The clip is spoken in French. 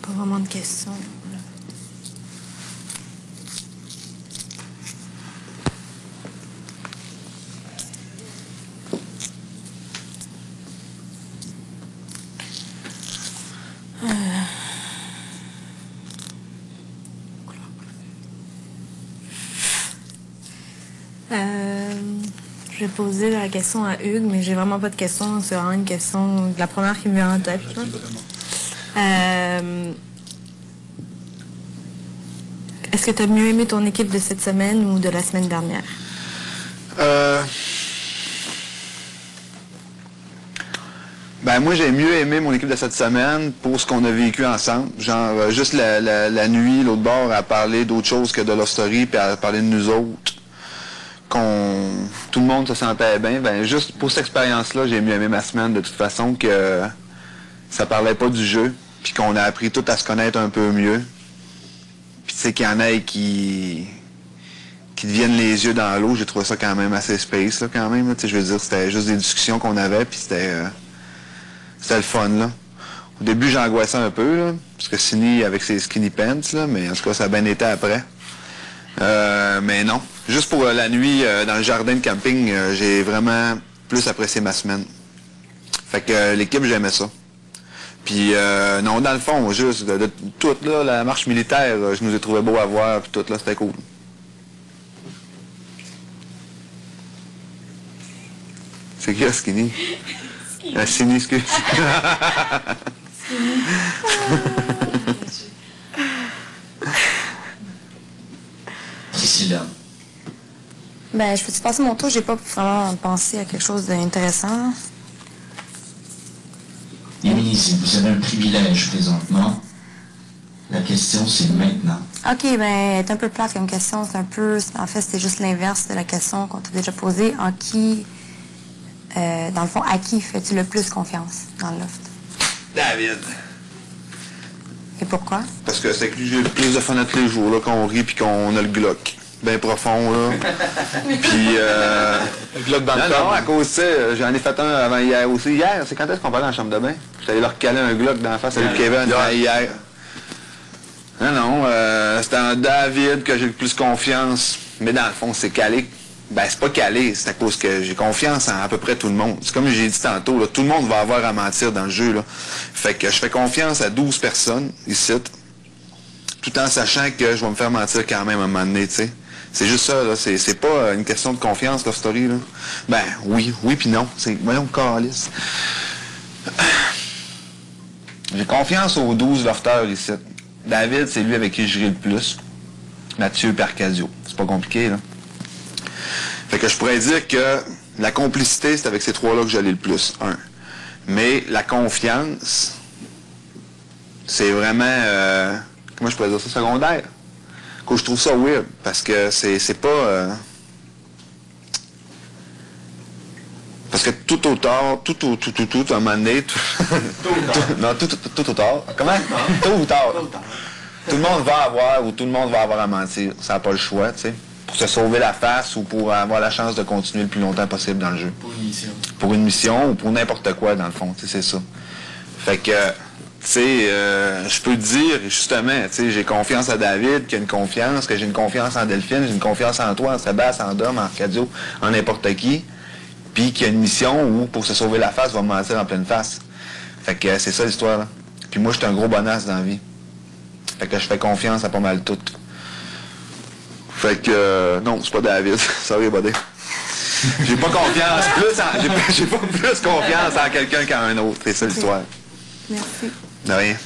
Pas vraiment de questions. Je vais poser la question à Hugues, mais j'ai vraiment pas de question. C'est vraiment une question, la première qui me vient en tête. Est-ce que tu as mieux aimé ton équipe de cette semaine ou de la semaine dernière? Ben moi, j'ai mieux aimé mon équipe de cette semaine pour ce qu'on a vécu ensemble. Genre, juste la nuit, l'autre bord, à parler d'autre chose que de l'hostorie, puis à parler de nous autres. Tout le monde se sentait bien. Ben, juste pour cette expérience-là, j'ai mieux aimé ma semaine de toute façon, que ça parlait pas du jeu, puis qu'on a appris tout à se connaître un peu mieux. Puis tu sais qu'il y en a qui deviennent les yeux dans l'eau. J'ai trouvé ça quand même assez space, là, quand même. Là. Je veux dire, c'était juste des discussions qu'on avait, puis c'était le fun, là. Au début, j'angoissais un peu, là, parce que Cindy avec ses skinny pants, là, mais en tout cas, ça a bien été après. Mais non. Juste pour la nuit dans le jardin de camping, j'ai vraiment plus apprécié ma semaine. Fait que l'équipe, j'aimais ça. Puis non, dans le fond, juste de tout, là, la marche militaire, je nous ai trouvé beau à voir, puis tout, là, c'était cool. C'est qui, Skinny? Cindy, excuse. Priscilla. Ben, je peux-tu passer mon tour? J'ai pas vraiment pensé à quelque chose d'intéressant. Émilie, si vous avez un privilège présentement, la question c'est maintenant. OK, ben, c'est un peu plate comme question. C'est un peu... En fait, c'était juste l'inverse de la question qu'on t'a déjà posée. En qui... dans le fond, à qui fais-tu le plus confiance dans le loft? David. Et pourquoi? Parce que c'est avec lui, j'ai le plus de fun à tous les jours, là, qu'on rit puis qu'on a le Glock. Bien profond, là. Puis, le Glock dans le corps. Non, à cause de ça, j'en ai fait un avant hier aussi. Hier, c'est quand est-ce qu'on parlait dans la chambre de bain? J'étais allé leur caler un Glock dans la face à lui, Kevin, hier. Non, c'était un David que j'ai le plus confiance. Mais dans le fond, c'est calé. Ben, c'est pas calé, c'est à cause que j'ai confiance en à peu près tout le monde. C'est comme j'ai dit tantôt, là, tout le monde va avoir à mentir dans le jeu, là. Fait que je fais confiance à 12 personnes, ici, tout en sachant que je vais me faire mentir quand même à un moment donné, tu sais. C'est juste ça, là. C'est pas une question de confiance, la story, là. Ben, oui puis non. Voyons, calice. J'ai confiance aux 12 lofteurs ici. David, c'est lui avec qui je ris le plus. Mathieu Percasio. C'est pas compliqué, là. Fait que je pourrais dire que la complicité, c'est avec ces trois-là que j'allais le plus, Mais la confiance, c'est vraiment, comment je pourrais dire ça, secondaire. Que je trouve ça weird, parce que c'est pas... parce que tout auteur, tout, à un moment donné... tout auteur. Comment? Tôt ou tard. Tout le monde va avoir, ou tout le monde va avoir à mentir. Ça n'a pas le choix, tu sais. Pour se sauver la face ou pour avoir la chance de continuer le plus longtemps possible dans le jeu. Pour une mission. Pour une mission ou pour n'importe quoi, dans le fond, tu sais, c'est ça. Fait que, tu sais, je peux te dire, justement, tu sais, j'ai confiance à David, qu'il a une confiance, que j'ai une confiance en Delphine, j'ai une confiance en toi, en Sébastien, en Dom, en Arcadio, en n'importe qui, puis qu'il y a une mission où, pour se sauver la face, va me mentir en pleine face. Fait que c'est ça l'histoire, là. Puis moi, je suis un gros bonasse dans la vie. Fait que je fais confiance à pas mal tout. Fait que, non, c'est pas David. Sorry, buddy. J'ai pas confiance j'ai pas plus confiance en quelqu'un qu'en un autre. C'est ça l'histoire. Merci. De rien.